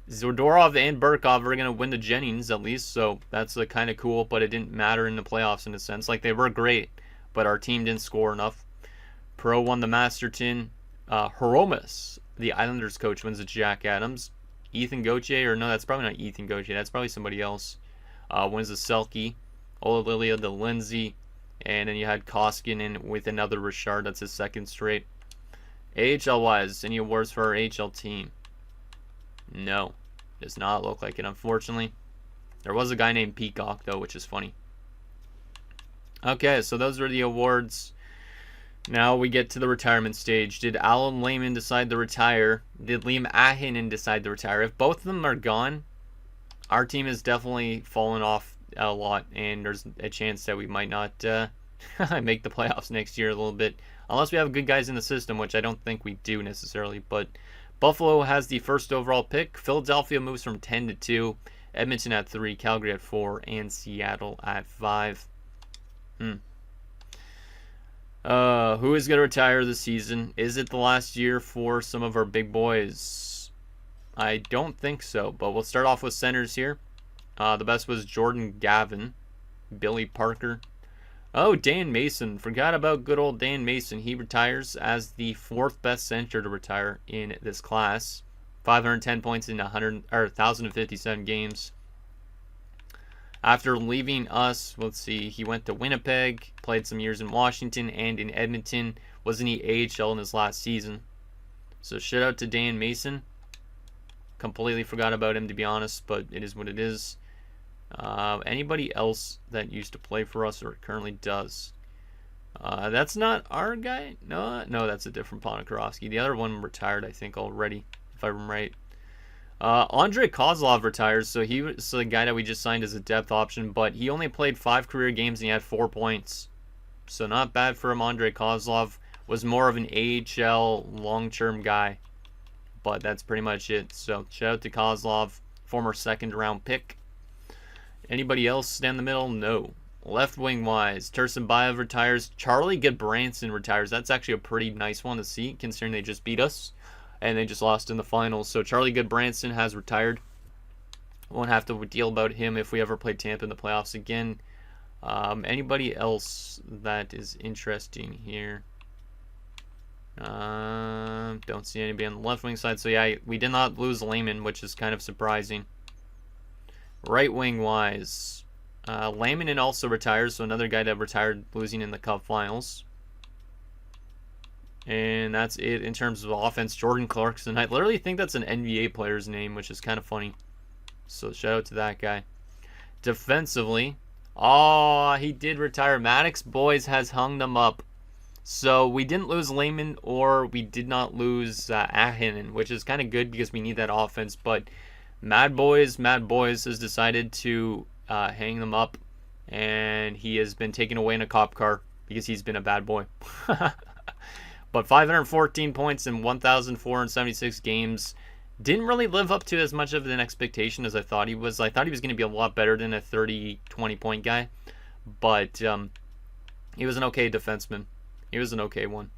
Speaker 1: Zadorov and Burkov are going to win the Jennings at least. So that's kind of cool. But it didn't matter in the playoffs in a sense. Like, they were great, but our team didn't score enough. Pro won the Masterton. Horomis, the Islanders coach, wins the Jack Adams. Ethan Gauthier, or no, that's probably not Ethan Gauthier. That's probably somebody else. Wins the Selke. Ola Lilia, the Lindsay. And then you had Koskinen with another Richard. That's his second straight. AHL-wise, any awards for our AHL team? No. Does not look like it, unfortunately. There was a guy named Peacock, though, which is funny. Okay, so those were the awards. Now we get to the retirement stage. Did Alan Lehman decide to retire? Did Liam Ahinen decide to retire? If both of them are gone, our team has definitely fallen off a lot, and there's a chance that we might not make the playoffs next year a little bit, unless we have good guys in the system, which I don't think we do necessarily. But Buffalo has the first overall pick. Philadelphia moves from 10 to 2. Edmonton at 3. Calgary at 4. And Seattle at 5. Who is going to retire this season? Is it the last year for some of our big boys? I don't think so, but we'll start off with centers here. The best was Jordan Gavin. Billy Parker. Oh, Dan Mason. Forgot about good old Dan Mason. He retires as the 4th best center to retire in this class. 510 points in 1,057 games. After leaving us, let's see, he went to Winnipeg, played some years in Washington and in Edmonton, was in the AHL in his last season. So shout out to Dan Mason. Completely forgot about him, to be honest, but it is what it is. Anybody else that used to play for us or currently does? That's not our guy? No, that's a different Ponikarovsky. The other one retired, I think, already, if I'm right. Andrei Kozlov retires, so he was the guy that we just signed as a depth option, but he only played 5 career games and he had 4 points. So not bad for him. Andrei Kozlov was more of an AHL long-term guy, but that's pretty much it. So shout out to Kozlov, former 2nd round pick. Anybody else down the middle? No. Left wing wise, Tursenbayev retires. Charlie Goodbranson retires. That's actually a pretty nice one to see, considering they just beat us and they just lost in the finals. So Charlie Goodbranson has retired. Won't have to deal about him if we ever play Tampa in the playoffs again. Anybody else that is interesting here? Don't see anybody on the left wing side. So yeah, we did not lose Lehman, which is kind of surprising. Right wing wise, Laminen also retires, so another guy that retired losing in the Cup Finals. And that's it in terms of offense. Jordan Clarkson. I literally think that's an NBA player's name, which is kind of funny. So shout out to that guy. Defensively, oh, he did retire. Maddox Boys has hung them up. So we didn't lose Lehman, or we did not lose Ahinen, which is kind of good because we need that offense. But Mad Boys has decided to hang them up, and he has been taken away in a cop car because he's been a bad boy. But 514 points in 1,476 games. Didn't really live up to as much of an expectation as I thought he was. I thought he was going to be a lot better than a 30, 20-point guy. But he was an okay defenseman. He was an okay one.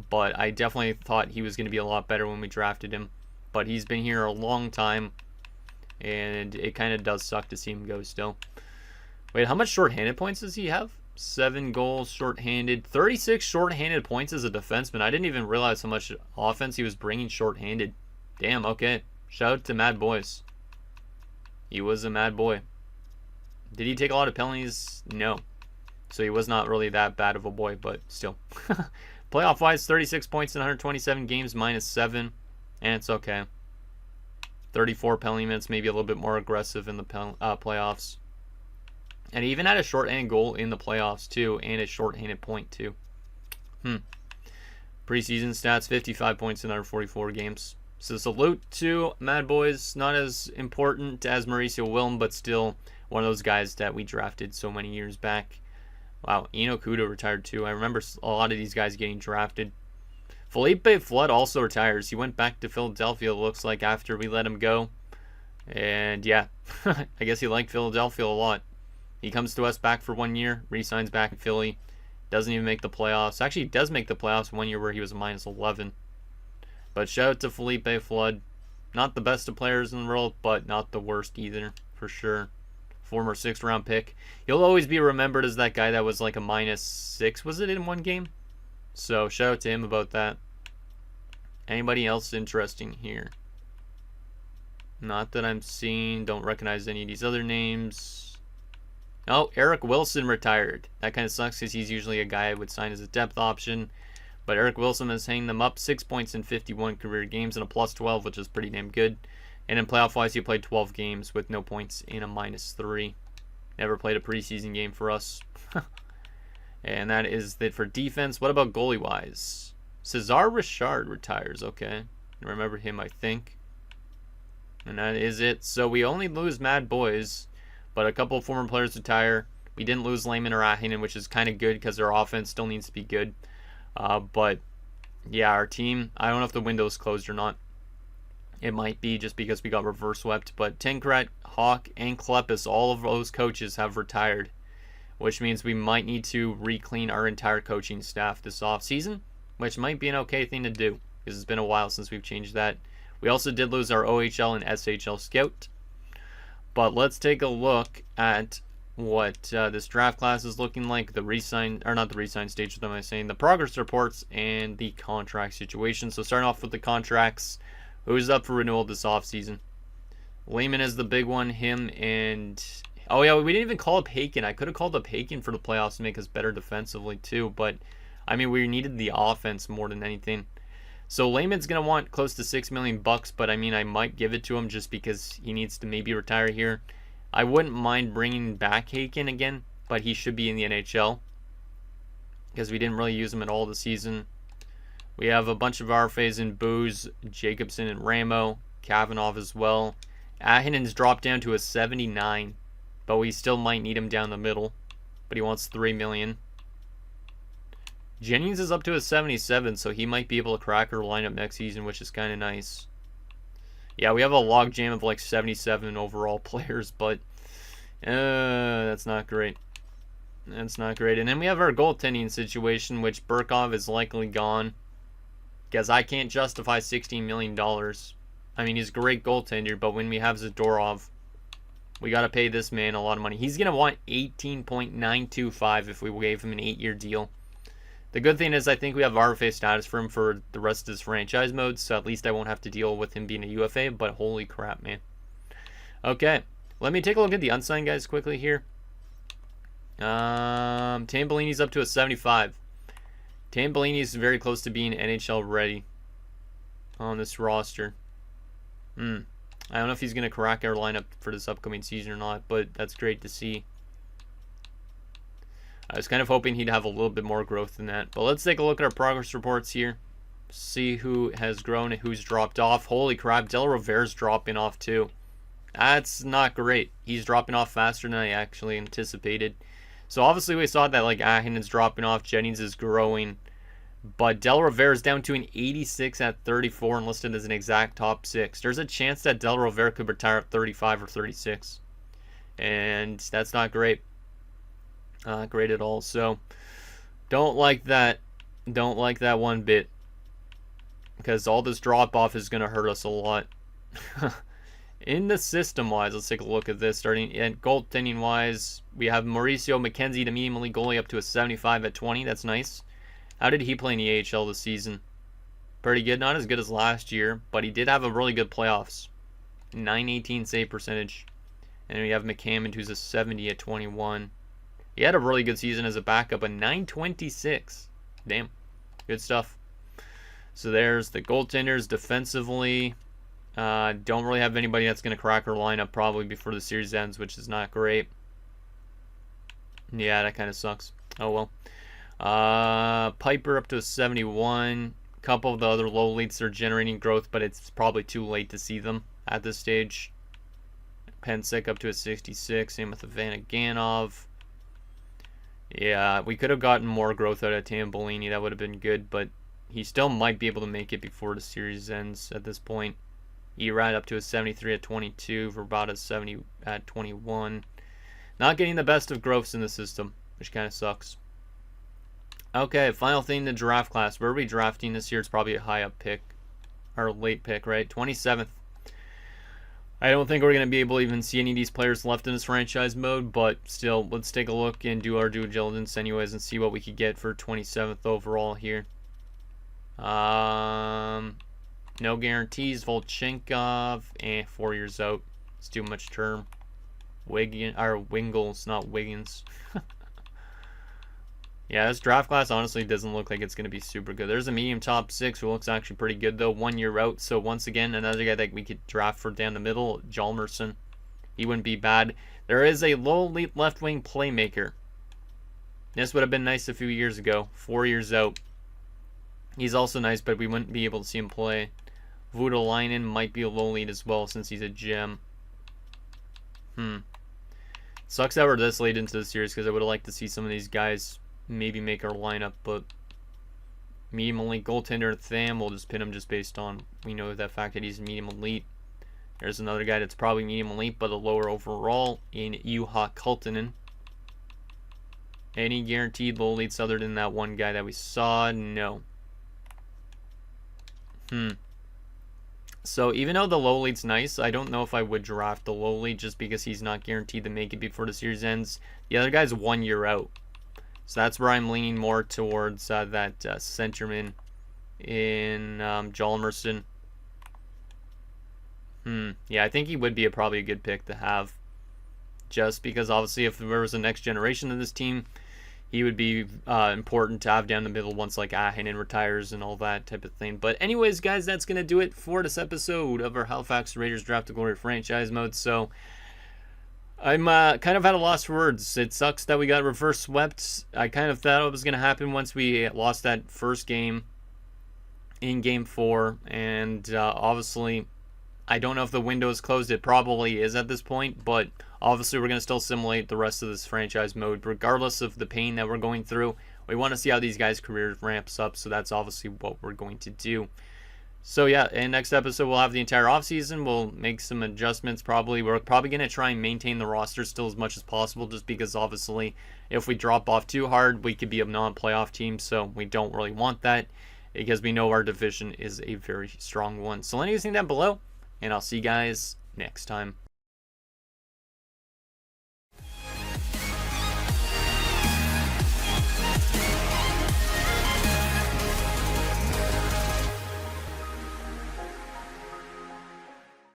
Speaker 1: But I definitely thought he was going to be a lot better when we drafted him. But he's been here a long time, and it kind of does suck to see him go still. Wait, how much shorthanded points does he have? 7 goals shorthanded. 36 shorthanded points as a defenseman. I didn't even realize how much offense he was bringing shorthanded. Damn, okay. Shout out to Mad Boys. He was a mad boy. Did he take a lot of penalties? No. So he was not really that bad of a boy, but still. Playoff-wise, 36 points in 127 games, -7. And it's okay. 34 penalty minutes, maybe a little bit more aggressive in the playoffs. And he even had a shorthanded goal in the playoffs, too, and a shorthanded point, too. Preseason stats, 55 points in under 44 games. So salute to Mad Boys. Not as important as Mauricio Wilm, but still one of those guys that we drafted so many years back. Wow, Eno Kudo retired too. I remember a lot of these guys getting drafted. Felipe Flood also retires. He went back to Philadelphia, it looks like, after we let him go. And yeah, I guess he liked Philadelphia a lot. He comes to us back for 1 year, re-signs back in Philly. Doesn't even make the playoffs. Actually, he does make the playoffs 1 year where he was a -11. But shout out to Felipe Flood. Not the best of players in the world, but not the worst either, for sure. Former 6th round pick. He'll always be remembered as that guy that was like a -6, was it, in one game? So shout out to him about that. Anybody else interesting here? Not that I'm seeing. Don't recognize any of these other names. Oh, Eric Wilson retired. That kind of sucks because he's usually a guy I would sign as a depth option. But Eric Wilson is hanging them up. 6 points in 51 career games and a +12, which is pretty damn good. And in playoff-wise, he played 12 games with no points in a -3. Never played a preseason game for us. And that is it for defense. What about goalie-wise? Cesar Richard retires. Okay. I remember him, I think. And that is it. So we only lose Mad Boys, but a couple of former players retire. We didn't lose Lehman or Ahinen, which is kind of good because their offense still needs to be good. But yeah, our team, I don't know if the window's closed or not. It might be just because we got reverse swept. But Tinkrat, Hawk, and Klepis, all of those coaches have retired, which means we might need to re-clean our entire coaching staff this offseason, which might be an okay thing to do because it's been a while since we've changed that. We also did lose our OHL and SHL scout. But let's take a look at what this draft class is looking like. The re-sign, or not the re-sign stage, what am I saying? The progress reports and the contract situation. So starting off with the contracts. Who's up for renewal this offseason? Lehman is the big one. Him and... Oh yeah, we didn't even call up Haken. I could have called up Haken for the playoffs to make us better defensively too. But, I mean, we needed the offense more than anything. So Lehman's going to want close to $6 million, but I mean, I might give it to him just because he needs to maybe retire here. I wouldn't mind bringing back Haken again, but he should be in the NHL because we didn't really use him at all this season. We have a bunch of RFAs in Booze, Jacobson, and Ramo, Kavanagh as well. Ahinen's dropped down to a 79, but we still might need him down the middle, but he wants $3 million. Jennings is up to a 77, so he might be able to crack our lineup next season, which is kind of nice. Yeah, we have a log jam of like 77 overall players, but that's not great. That's not great. And then we have our goaltending situation, which Burkov is likely gone because I can't justify $16 million. I mean, he's a great goaltender, but when we have Zadorov, we got to pay this man a lot of money. He's going to want $18.925 if we gave him an 8-year deal. The good thing is I think we have RFA status for him for the rest of his franchise mode, so at least I won't have to deal with him being a UFA, but holy crap, man. Okay, let me take a look at the unsigned guys quickly here. Tambellini's up to a 75. Tambellini's very close to being NHL ready on this roster. I don't know if he's going to crack our lineup for this upcoming season or not, but that's great to see. I was kind of hoping he'd have a little bit more growth than that. But let's take a look at our progress reports here. See who has grown and who's dropped off. Holy crap, Del Rivera's dropping off too. That's not great. He's dropping off faster than I actually anticipated. So obviously we saw that like Ahinen's dropping off, Jennings is growing. But Del Rivera's down to an 86 at 34 and listed as an exact top 6. There's a chance that Del Rivera could retire at 35 or 36. And that's not great. Not great at all. So don't like that. Don't like that one bit. Because all this drop off is going to hurt us a lot. In the system wise, let's take a look at this. Starting at goaltending wise, we have Mauricio McKenzie to medium-elite goalie up to a 75 at 20. That's nice. How did he play in the AHL this season? Pretty good. Not as good as last year, but he did have a really good playoffs. 918 save percentage. And then we have McCammon, who's a 70 at 21. He had a really good season as a backup, a 926. Damn. Good stuff. So there's the goaltenders. Defensively, don't really have anybody that's going to crack our lineup probably before the series ends, which is not great. Yeah, that kind of sucks. Oh well. Piper up to a 71. A couple of the other low leads are generating growth, but it's probably too late to see them at this stage. Pensick up to a 66. Same with Vanaganov. Yeah, we could have gotten more growth out of Tambellini. That would have been good, but he still might be able to make it before the series ends at this point. Erad up to a 73 at 22. Verbata 70 at 21. Not getting the best of growths in the system, which kind of sucks. Okay, final thing, the draft class. Where are we drafting this year? It's probably a high up pick. Or late pick, right? 27th. I don't think we're going to be able to even see any of these players left in this franchise mode, but still, let's take a look and do our due diligence anyways and see what we could get for 27th overall here. No guarantees. Volchenkov, 4 years out. It's too much term. Wingles, not Wiggins. Yeah, this draft class honestly doesn't look like it's going to be super good. There's a medium top 6 who looks actually pretty good, though. 1 year out. So, once again, another guy that we could draft for down the middle, Hjalmarsson. He wouldn't be bad. There is a low elite left wing playmaker. This would have been nice a few years ago. 4 years out. He's also nice, but we wouldn't be able to see him play. Voutilainen might be a low lead as well since he's a gem. Sucks that we're this late into the series because I would have liked to see some of these guys maybe make our lineup, but medium elite goaltender Tham, we'll just pin him just based on, we know that fact that he's medium elite. There's another guy that's probably medium elite but a lower overall in Juha Kultanen. Any guaranteed low elites other than that one guy that we saw? No. So even though the low lead's nice, I don't know if I would draft the low lead just because he's not guaranteed to make it before the series ends. The other guy's 1 year out. So that's where I'm leaning more towards that centerman in Hjalmarsson. Yeah, I think he would be probably a good pick to have. Just because obviously if there was a next generation of this team, he would be important to have down the middle once like Ahinen retires and all that type of thing. But anyways, guys, that's going to do it for this episode of our Halifax Raiders Draft to Glory franchise mode. So I'm kind of at a loss for words. It sucks that we got reverse swept. I kind of thought it was going to happen once we lost that first game in Game 4. And obviously, I don't know if the window is closed. It probably is at this point. But obviously, we're going to still simulate the rest of this franchise mode. Regardless of the pain that we're going through, we want to see how these guys' careers ramps up. So that's obviously what we're going to do. So yeah, in next episode we'll have the entire offseason. We'll make some adjustments probably. We're probably going to try and maintain the roster still as much as possible just because obviously if we drop off too hard, we could be a non-playoff team. So we don't really want that because we know our division is a very strong one. So let me know down below and I'll see you guys next time.